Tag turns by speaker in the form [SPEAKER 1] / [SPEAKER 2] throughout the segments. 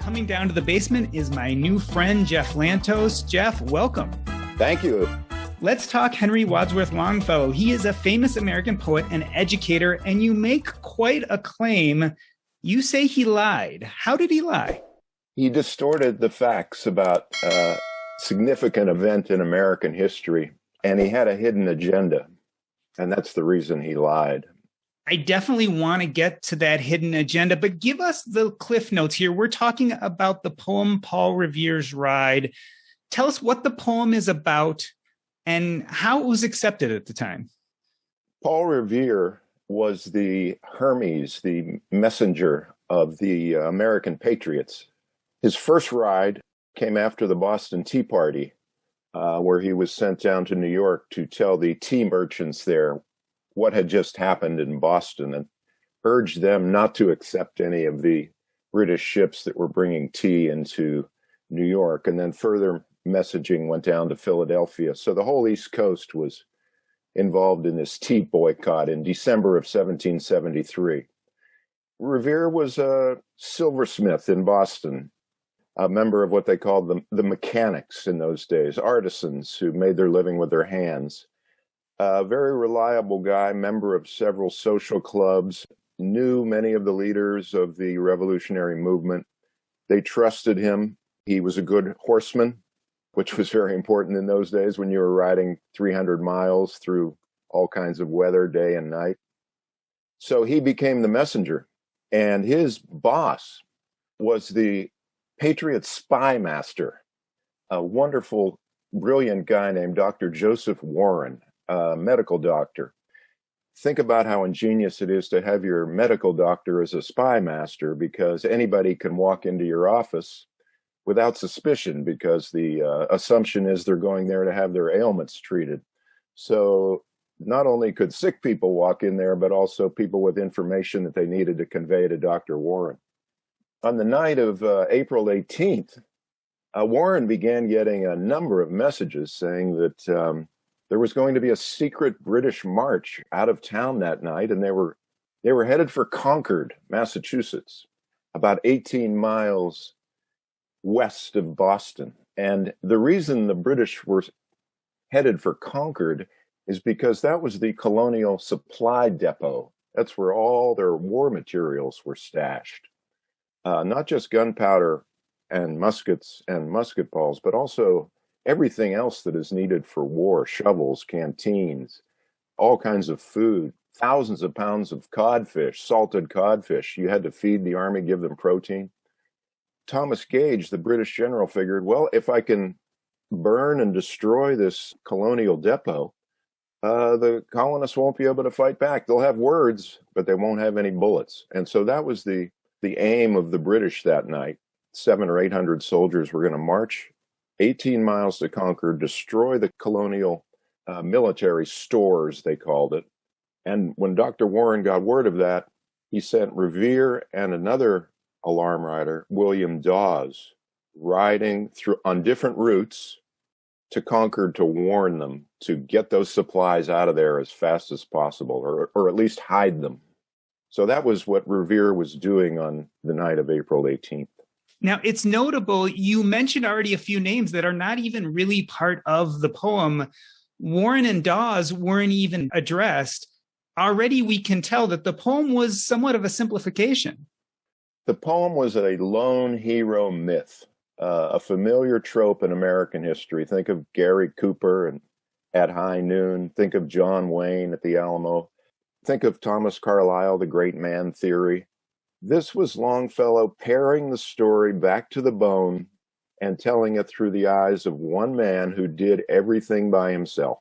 [SPEAKER 1] Coming down to the basement is my new friend, Jeff Lantos. Jeff, welcome.
[SPEAKER 2] Thank you.
[SPEAKER 1] Let's talk Henry Wadsworth Longfellow. He is a famous American poet and educator, and you make quite a claim. You say he lied. How did he lie?
[SPEAKER 2] He distorted the facts about a significant event in American history, and he had a hidden agenda, and that's the reason he lied.
[SPEAKER 1] I definitely want to get to that hidden agenda, but give us the cliff notes here. We're talking about the poem Paul Revere's Ride. Tell us what the poem is about and how it was accepted at the time.
[SPEAKER 2] Paul Revere was the Hermes, the messenger of the American patriots. His first ride came after the Boston Tea Party, where he was sent down to New York to tell the tea merchants there what had just happened in Boston and urged them not to accept any of the British ships that were bringing tea into New York. And then further messaging went down to Philadelphia. So the whole East Coast was involved in this tea boycott in December of 1773. Revere was a silversmith in Boston, a member of what they called the mechanics in those days, artisans who made their living with their hands. A very reliable guy, member of several social clubs, knew many of the leaders of the revolutionary movement. They trusted him. He was a good horseman, which was very important in those days when you were riding 300 miles through all kinds of weather, day and night. So he became the messenger, and his boss was the Patriot spy master, a wonderful, brilliant guy named Dr. Joseph Warren, a medical doctor. Think about how ingenious it is to have your medical doctor as a spy master, because anybody can walk into your office without suspicion, because the assumption is they're going there to have their ailments treated. So not only could sick people walk in there, but also people with information that they needed to convey to Dr. Warren. On the night of April 18th, Warren began getting a number of messages saying that there was going to be a secret British march out of town that night, and they were headed for Concord, Massachusetts, about 18 miles west of Boston. And the reason the British were headed for Concord is because that was the Colonial supply depot. That's where all their war materials were stashed. Not just gunpowder and muskets and musket balls, but also everything else that is needed for war: shovels, canteens, all kinds of food, thousands of pounds of codfish, salted codfish. You had to feed the army, give them protein. Thomas Gage, the British general, figured, well, if I can burn and destroy this colonial depot, the colonists won't be able to fight back. They'll have words, but they won't have any bullets. And so that was the aim of the British that night. 700 or 800 soldiers were going to march 18 miles to Concord, destroy the colonial military stores, they called it. And when Dr. Warren got word of that, he sent Revere and another alarm rider, William Dawes, riding through on different routes to Concord to warn them to get those supplies out of there as fast as possible, or at least hide them. So that was what Revere was doing on the night of April 18th.
[SPEAKER 1] Now, it's notable, you mentioned already a few names that are not even really part of the poem. Warren and Dawes weren't even addressed. Already we can tell that the poem was somewhat of a simplification.
[SPEAKER 2] The poem was a lone hero myth, a familiar trope in American history. Think of Gary Cooper and At High Noon. Think of John Wayne at the Alamo. Think of Thomas Carlyle, the great man theory. This was Longfellow paring the story back to the bone and telling it through the eyes of one man who did everything by himself.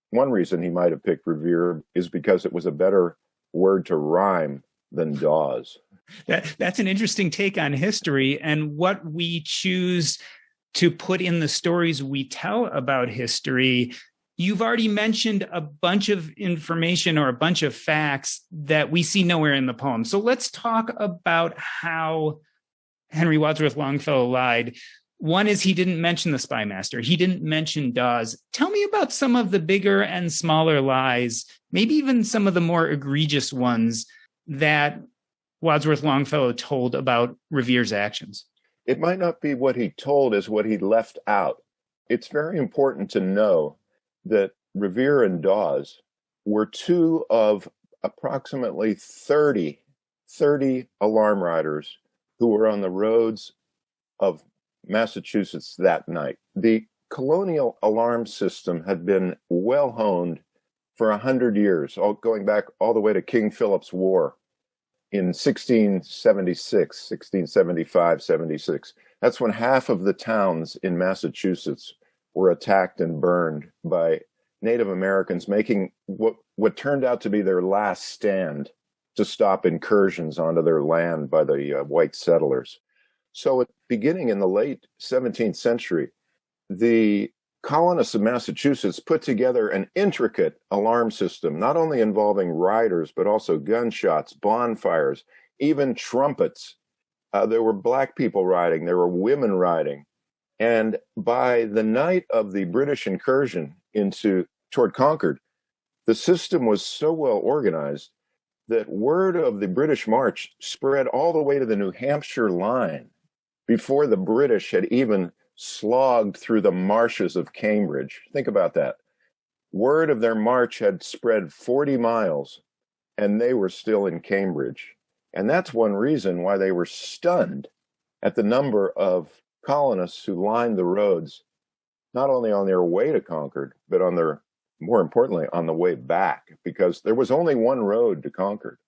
[SPEAKER 2] One reason he might have picked Revere is because it was a better word to rhyme than Dawes.
[SPEAKER 1] That's an interesting take on history and what we choose to put in the stories we tell about history. You've already mentioned a bunch of information or a bunch of facts that we see nowhere in the poem. So let's talk about how Henry Wadsworth Longfellow lied. One is he didn't mention the spy master. He didn't mention Dawes. Tell me about some of the bigger and smaller lies, maybe even some of the more egregious ones that Wadsworth Longfellow told about Revere's actions?
[SPEAKER 2] It might not be what he told as what he left out. It's very important to know that Revere and Dawes were two of approximately 30 alarm riders who were on the roads of Massachusetts that night. The Colonial alarm system had been well honed for 100 years, going back all the way to King Philip's War in 1676, 1675, 76. That's when half of the towns in Massachusetts were attacked and burned by Native Americans making what turned out to be their last stand to stop incursions onto their land by the white settlers. So beginning in the late 17th century, the colonists of Massachusetts put together an intricate alarm system, not only involving riders, but also gunshots, bonfires, even trumpets. There were black people riding, there were women riding. And by the night of the British incursion toward Concord, the system was so well organized that word of the British march spread all the way to the New Hampshire line before the British had even slogged through the marshes of Cambridge. Think about that. Word of their march had spread 40 miles, and they were still in Cambridge. And that's one reason why they were stunned at the number of colonists who lined the roads, not only on their way to Concord, but more importantly, on the way back, because there was only one road to Concord.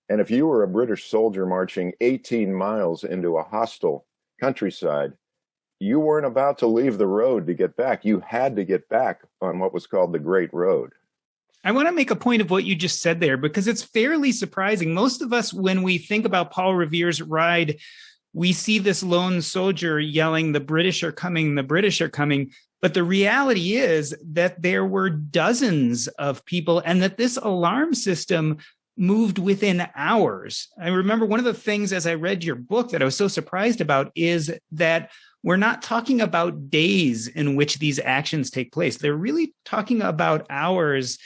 [SPEAKER 2] And if you were a British soldier marching 18 miles into a hostile countryside, you weren't about to leave the road to get back. You had to get back on what was called the Great Road.
[SPEAKER 1] I want to make a point of what you just said there, because it's fairly surprising. Most of us, when we think about Paul Revere's ride, we see this lone soldier yelling, "The British are coming, the British are coming." But the reality is that there were dozens of people and that this alarm system moved within hours. I remember one of the things as I read your book that I was so surprised about is that we're not talking about days in which these actions take place. They're really talking about hours.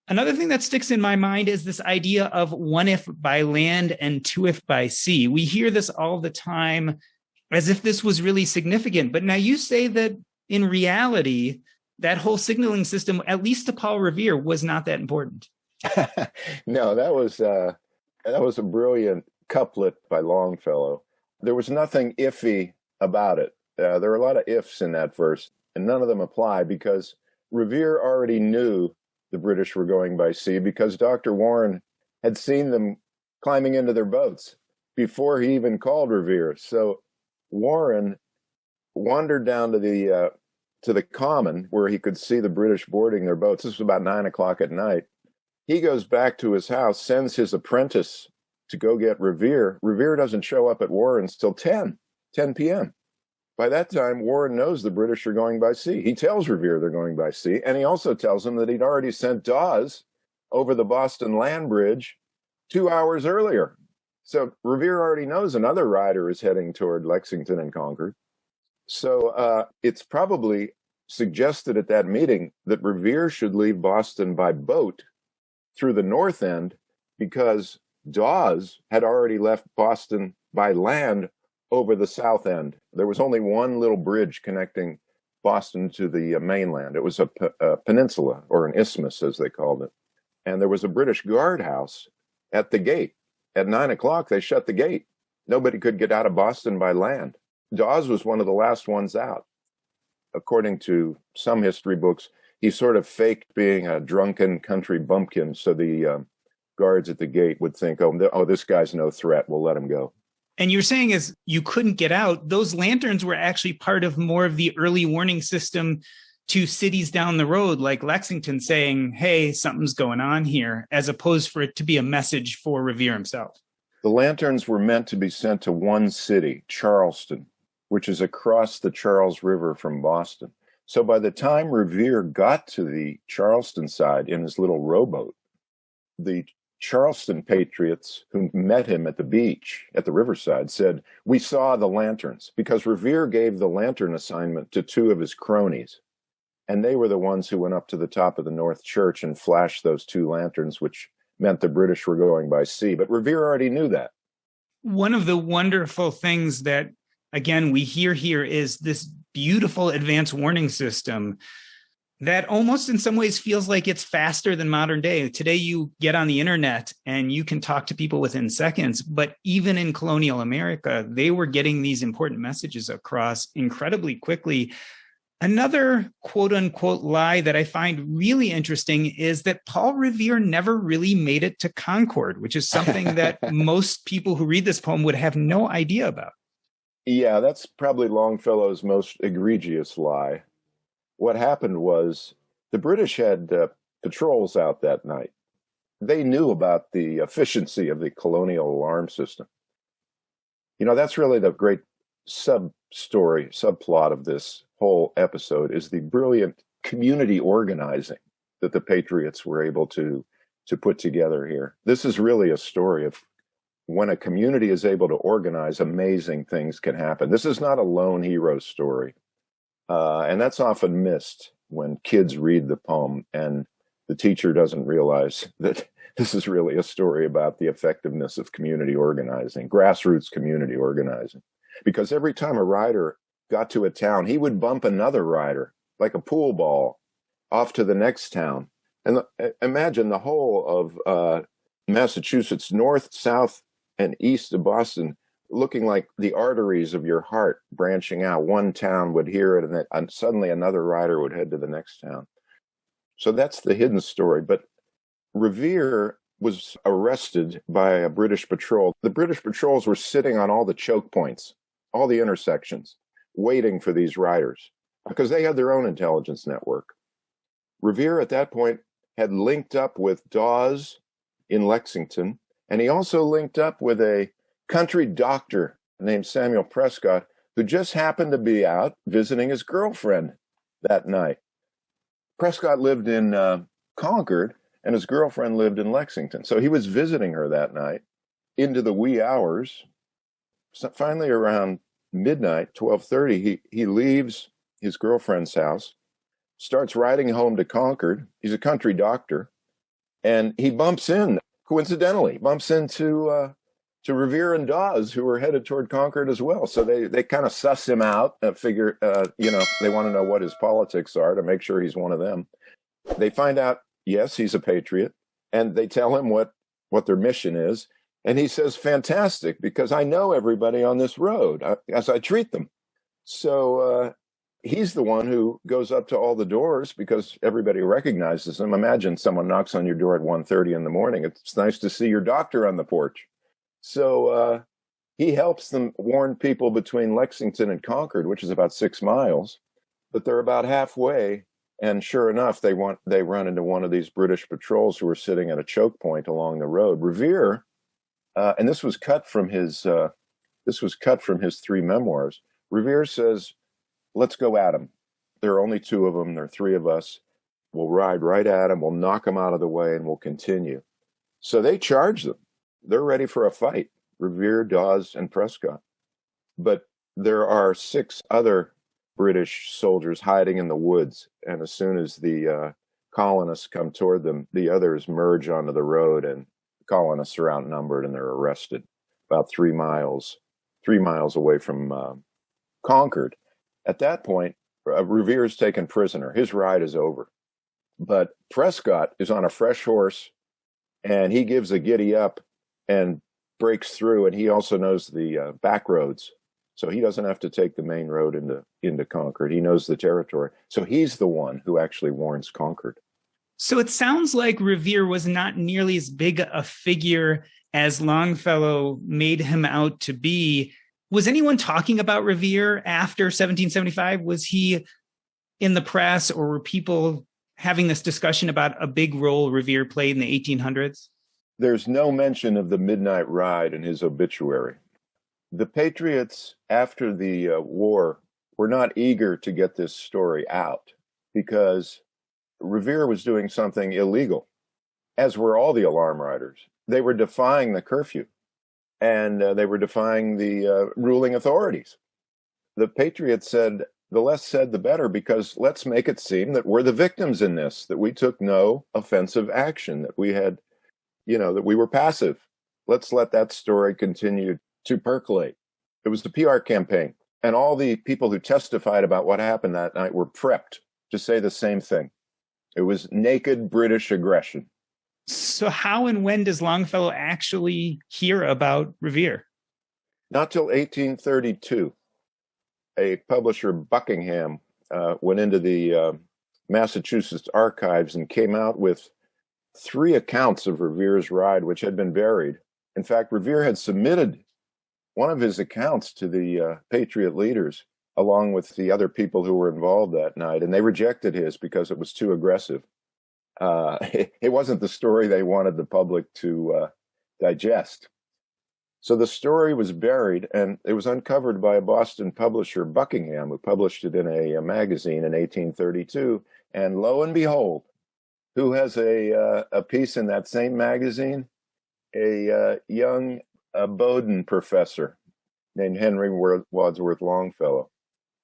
[SPEAKER 1] Another thing that sticks in my mind is this idea of one if by land and two if by sea. We hear this all the time as if this was really significant. But now you say that in reality, that whole signaling system, at least to Paul Revere, was not that important.
[SPEAKER 2] No, that was a brilliant couplet by Longfellow. There was nothing iffy about it. There are a lot of ifs in that verse, and none of them apply because Revere already knew the British were going by sea because Dr. Warren had seen them climbing into their boats before he even called Revere. So Warren wandered down to the common where he could see the British boarding their boats. This was about 9:00 at night. He goes back to his house, sends his apprentice to go get Revere. Revere doesn't show up at Warren's till 10 p.m. By that time, Warren knows the British are going by sea. He tells Revere they're going by sea, and he also tells him that he'd already sent Dawes over the Boston Land Bridge 2 hours earlier. So Revere already knows another rider is heading toward Lexington and Concord. So it's probably suggested at that meeting that Revere should leave Boston by boat through the north end because Dawes had already left Boston by land over the south end. There was only one little bridge connecting Boston to the mainland. It was a peninsula, or an isthmus, as they called it. And there was a British guardhouse at the gate. At 9:00, they shut the gate. Nobody could get out of Boston by land. Dawes was one of the last ones out. According to some history books, he sort of faked being a drunken country bumpkin, so the guards at the gate would think, oh, this guy's no threat, we'll let him go.
[SPEAKER 1] And you're saying as you couldn't get out, those lanterns were actually part of more of the early warning system to cities down the road, like Lexington, saying, hey, something's going on here, as opposed for it to be a message for Revere himself.
[SPEAKER 2] The lanterns were meant to be sent to one city, Charleston, which is across the Charles River from Boston. So by the time Revere got to the Charleston side in his little rowboat, the Charleston patriots who met him at the beach, at the riverside, said, we saw the lanterns, because Revere gave the lantern assignment to two of his cronies. And they were the ones who went up to the top of the North Church and flashed those two lanterns, which meant the British were going by sea. But Revere already knew that.
[SPEAKER 1] One of the wonderful things that, again, we hear here is this beautiful advanced warning system that almost in some ways feels like it's faster than modern day. Today, you get on the internet and you can talk to people within seconds. But even in colonial America, they were getting these important messages across incredibly quickly. Another quote unquote lie that I find really interesting is that Paul Revere never really made it to Concord, which is something that most people who read this poem would have no idea about.
[SPEAKER 2] Yeah, that's probably Longfellow's most egregious lie. What happened was the British had patrols out that night. They knew about the efficiency of the colonial alarm system. You know, that's really the great subplot of this whole episode is the brilliant community organizing that the Patriots were able to put together here. This is really a story of when a community is able to organize, amazing things can happen. This is not a lone hero story. And that's often missed when kids read the poem and the teacher doesn't realize that this is really a story about the effectiveness of community organizing, grassroots community organizing. Because every time a rider got to a town, he would bump another rider like a pool ball off to the next town. And imagine the whole of Massachusetts, north, south, and east of Boston, looking like the arteries of your heart branching out. One town would hear it, and then suddenly another rider would head to the next town. So that's the hidden story. But Revere was arrested by a British patrol. The British patrols were sitting on all the choke points, all the intersections, waiting for these riders because they had their own intelligence network. Revere at that point had linked up with Dawes in Lexington, and he also linked up with a country doctor named Samuel Prescott, who just happened to be out visiting his girlfriend that night. Prescott lived in Concord, and his girlfriend lived in Lexington. So he was visiting her that night into the wee hours. So finally, around midnight, 12:30, he leaves his girlfriend's house, starts riding home to Concord. He's a country doctor, and he coincidentally, bumps into to Revere and Dawes, who were headed toward Concord as well. So they kind of suss him out and figure, they want to know what his politics are to make sure he's one of them. They find out, yes, he's a patriot, and they tell him what their mission is. And he says, fantastic, because I know everybody on this road as I treat them. So he's the one who goes up to all the doors because everybody recognizes him. Imagine someone knocks on your door at 1:30 in the morning. It's nice to see your doctor on the porch. So he helps them warn people between Lexington and Concord, which is about 6 miles, but they're about halfway. And sure enough, they run into one of these British patrols who are sitting at a choke point along the road. Revere, and this was cut from his 3 memoirs. Revere says, "Let's go at him. There are only 2 of them. There are 3 of us. We'll ride right at him. We'll knock him out of the way, and we'll continue." So they charge them. They're ready for a fight, Revere, Dawes, and Prescott. But there are 6 other British soldiers hiding in the woods. And as soon as the colonists come toward them, the others merge onto the road, and the colonists are outnumbered and they're arrested about 3 miles away from Concord. At that point, Revere is taken prisoner. His ride is over. But Prescott is on a fresh horse, and he gives a giddy up and breaks through, and he also knows the back roads. So he doesn't have to take the main road into Concord. He knows the territory. So he's the one who actually warns Concord.
[SPEAKER 1] So it sounds like Revere was not nearly as big a figure as Longfellow made him out to be. Was anyone talking about Revere after 1775? Was he in the press, or were people having this discussion about a big role Revere played in the 1800s?
[SPEAKER 2] There's no mention of the midnight ride in his obituary. The Patriots, after the war, were not eager to get this story out because Revere was doing something illegal, as were all the alarm riders. They were defying the curfew, and they were defying the ruling authorities. The Patriots said, the less said, the better, because let's make it seem that we're the victims in this, that we took no offensive action, that we had, that we were passive. Let's let that story continue to percolate. It was the PR campaign. And all the people who testified about what happened that night were prepped to say the same thing. It was naked British aggression.
[SPEAKER 1] So how and when does Longfellow actually hear about Revere?
[SPEAKER 2] Not till 1832. A publisher, Buckingham, went into the Massachusetts archives and came out with 3 accounts of Revere's Ride, which had been buried. In fact, Revere had submitted one of his accounts to the Patriot leaders, along with the other people who were involved that night, and they rejected his because it was too aggressive. It wasn't the story they wanted the public to digest. So the story was buried, and it was uncovered by a Boston publisher, Buckingham, who published it in a magazine in 1832. And lo and behold, who has a piece in that same magazine? A young Bowdoin professor named Henry Wadsworth Longfellow.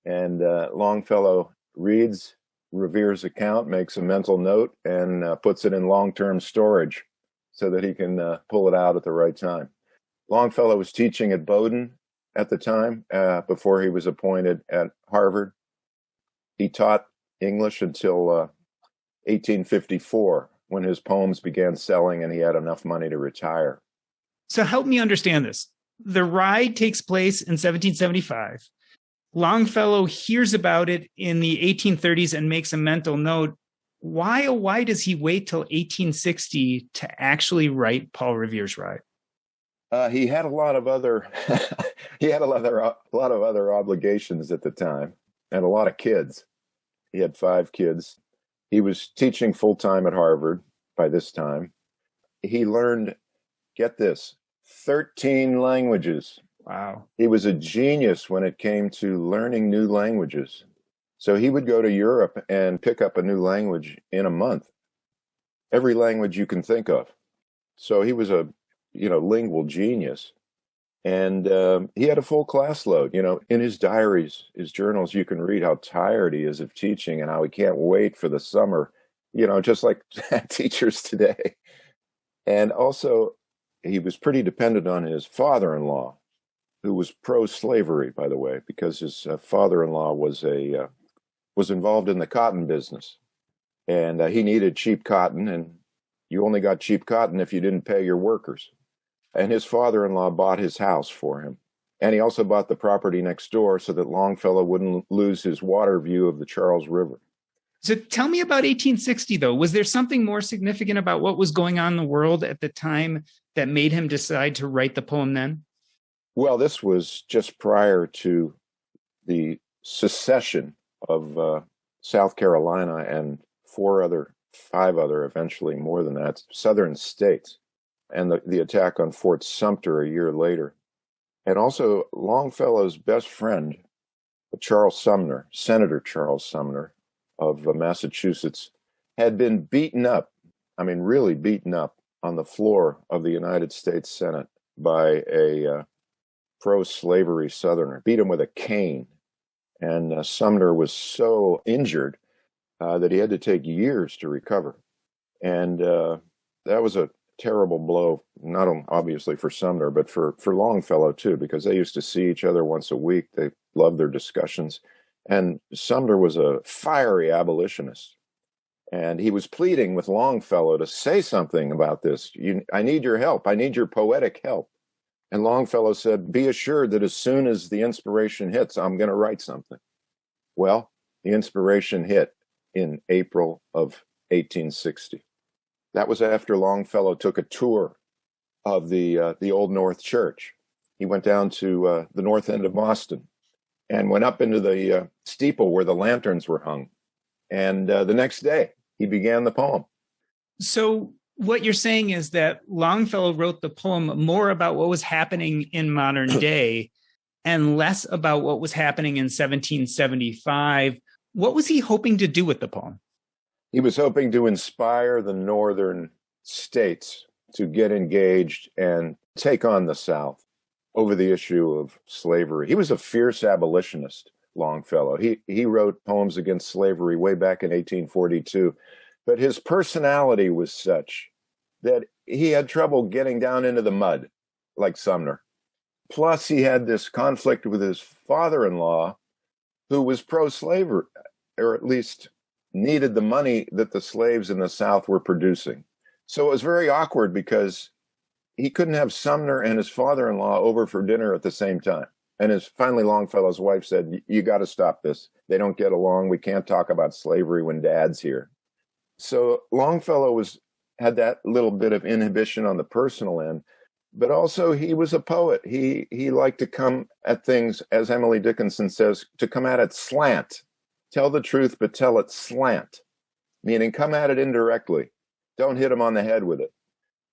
[SPEAKER 2] And Longfellow reads Revere's account, makes a mental note, and puts it in long-term storage so that he can pull it out at the right time. Longfellow was teaching at Bowdoin at the time, before he was appointed at Harvard. He taught English until 1854, when his poems began selling and he had enough money to retire.
[SPEAKER 1] So help me understand this. The ride takes place in 1775. Longfellow hears about it in the 1830s and makes a mental note. Why does he wait till 1860 to actually write Paul Revere's Ride?
[SPEAKER 2] He had a lot of other obligations at the time, and a lot of kids. He had 5 kids. He was teaching full time at Harvard by this time. He learned, get this, 13 languages.
[SPEAKER 1] Wow.
[SPEAKER 2] He was a genius when it came to learning new languages. So he would go to Europe and pick up a new language in a month, every language you can think of. So he was a lingual genius. And he had a full class load. In his diaries, his journals, you can read how tired he is of teaching and how he can't wait for the summer, just like teachers today. And also, he was pretty dependent on his father-in-law, who was pro-slavery, by the way, because his father-in-law was involved in the cotton business. And he needed cheap cotton, and you only got cheap cotton if you didn't pay your workers. And his father-in-law bought his house for him. And he also bought the property next door so that Longfellow wouldn't lose his water view of the Charles River.
[SPEAKER 1] So tell me about 1860, though. Was there something more significant about what was going on in the world at the time that made him decide to write the poem then?
[SPEAKER 2] Well, this was just prior to the secession of South Carolina and 5 other, eventually more than that, southern states, and the attack on Fort Sumter a year later. And also Longfellow's best friend, Senator Charles Sumner of Massachusetts, had been beaten up, really beaten up on the floor of the United States Senate by a pro-slavery Southerner, beat him with a cane. And Sumner was so injured that he had to take years to recover. And that was a terrible blow, not obviously for Sumner, but for Longfellow too, because they used to see each other once a week. They loved their discussions. And Sumner was a fiery abolitionist. And he was pleading with Longfellow to say something about this. I need your help. I need your poetic help. And Longfellow said, be assured that as soon as the inspiration hits, I'm going to write something. Well, the inspiration hit in April of 1860. That was after Longfellow took a tour of the Old North Church. He went down to the north end of Boston and went up into the steeple where the lanterns were hung. And the next day, he began the poem.
[SPEAKER 1] So what you're saying is that Longfellow wrote the poem more about what was happening in modern day and less about what was happening in 1775. What was he hoping to do with the poem?
[SPEAKER 2] He was hoping to inspire the northern states to get engaged and take on the South over the issue of slavery. He was a fierce abolitionist, Longfellow. He wrote poems against slavery way back in 1842, but his personality was such that he had trouble getting down into the mud like Sumner. Plus, he had this conflict with his father-in-law, who was pro-slavery, or at least needed the money that the slaves in the South were producing. So it was very awkward because he couldn't have Sumner and his father-in-law over for dinner at the same time. And finally Longfellow's wife said, you got to stop this. They don't get along. We can't talk about slavery when Dad's here. So Longfellow had that little bit of inhibition on the personal end, but also he was a poet. He liked to come at things, as Emily Dickinson says, to come at it slant. Tell the truth, but tell it slant, meaning come at it indirectly. Don't hit him on the head with it.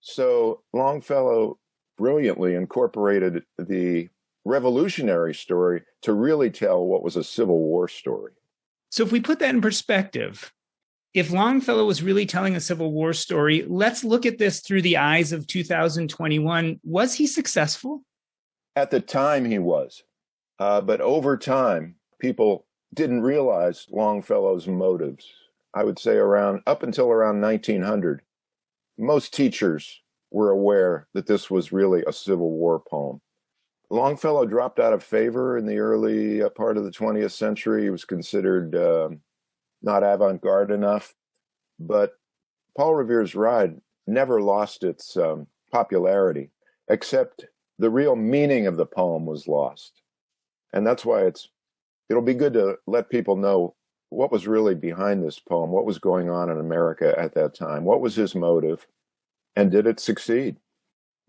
[SPEAKER 2] So Longfellow brilliantly incorporated the revolutionary story to really tell what was a Civil War story.
[SPEAKER 1] So if we put that in perspective, if Longfellow was really telling a Civil War story, let's look at this through the eyes of 2021. Was he successful?
[SPEAKER 2] At the time he was. But over time, people didn't realize Longfellow's motives. I would say up until around 1900, most teachers were aware that this was really a Civil War poem. Longfellow dropped out of favor in the early part of the 20th century. He was considered not avant-garde enough. But Paul Revere's Ride never lost its popularity, except the real meaning of the poem was lost. And that's why it'll be good to let people know what was really behind this poem, what was going on in America at that time, what was his motive, and did it succeed?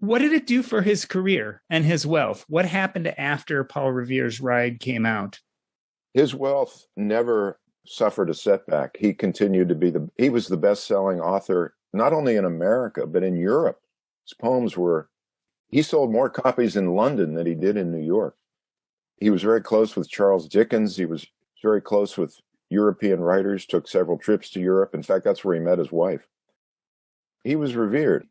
[SPEAKER 1] What did it do for his career and his wealth? What happened after Paul Revere's Ride came out?
[SPEAKER 2] His wealth never suffered a setback. He continued to he was the best-selling author, not only in America, but in Europe. His poems he sold more copies in London than he did in New York. He was very close with Charles Dickens. He was very close with European writers, took several trips to Europe. In fact, that's where he met his wife. He was revered.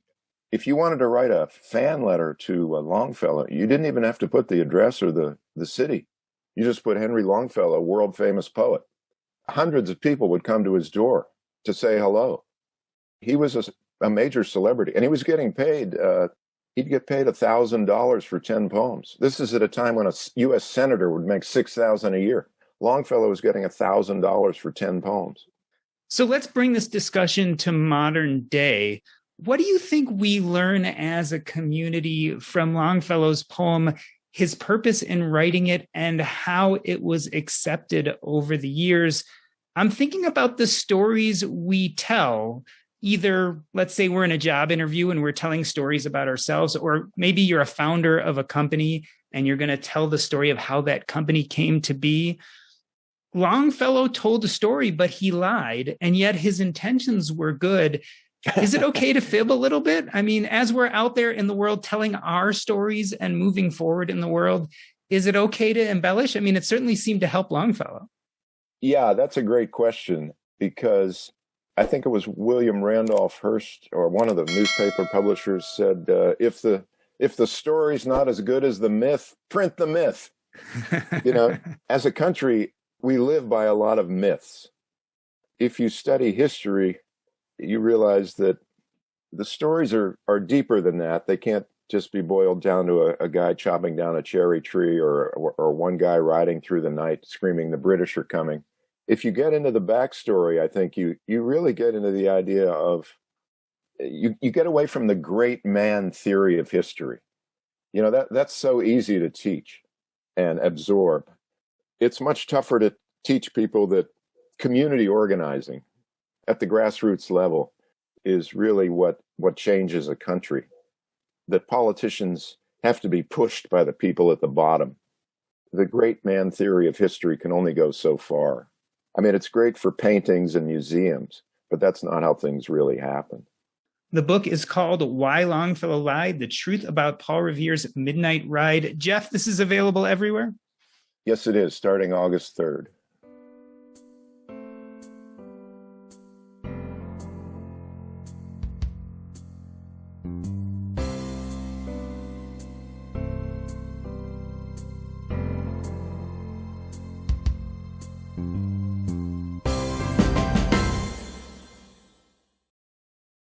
[SPEAKER 2] If you wanted to write a fan letter to Longfellow, you didn't even have to put the address or the city. You just put Henry Longfellow, world famous poet. Hundreds of people would come to his door to say hello. He was a major celebrity, and he was getting paid. He'd get paid $1,000 for 10 poems. This is at a time when a U.S. senator would make $6,000 a year. Longfellow was getting $1,000 for 10 poems.
[SPEAKER 1] So let's bring this discussion to modern day. What do you think we learn as a community from Longfellow's poem, his purpose in writing it, and how it was accepted over the years? I'm thinking about the stories we tell. Either, let's say we're in a job interview and we're telling stories about ourselves, or maybe you're a founder of a company and you're going to tell the story of how that company came to be. Longfellow told a story, but he lied, and yet his intentions were good. Is it okay to fib a little bit? I mean, as we're out there in the world telling our stories and moving forward in the world, is it okay to embellish? I mean, it certainly seemed to help Longfellow.
[SPEAKER 2] Yeah, that's a great question, because I think it was William Randolph Hearst, or one of the newspaper publishers, said, if the story's not as good as the myth, print the myth. As a country, we live by a lot of myths. If you study history, you realize that the stories are deeper than that. They can't just be boiled down to a guy chopping down a cherry tree or one guy riding through the night screaming, "The British are coming." If you get into the backstory, I think you really get into the idea of, you get away from the great man theory of history. That's so easy to teach and absorb. It's much tougher to teach people that community organizing at the grassroots level is really what changes a country. That politicians have to be pushed by the people at the bottom. The great man theory of history can only go so far. I mean, it's great for paintings and museums, but that's not how things really happen.
[SPEAKER 1] The book is called Why Longfellow Lied: The Truth About Paul Revere's Midnight Ride. Jeff, this is available everywhere?
[SPEAKER 2] Yes, it is, starting August 3rd.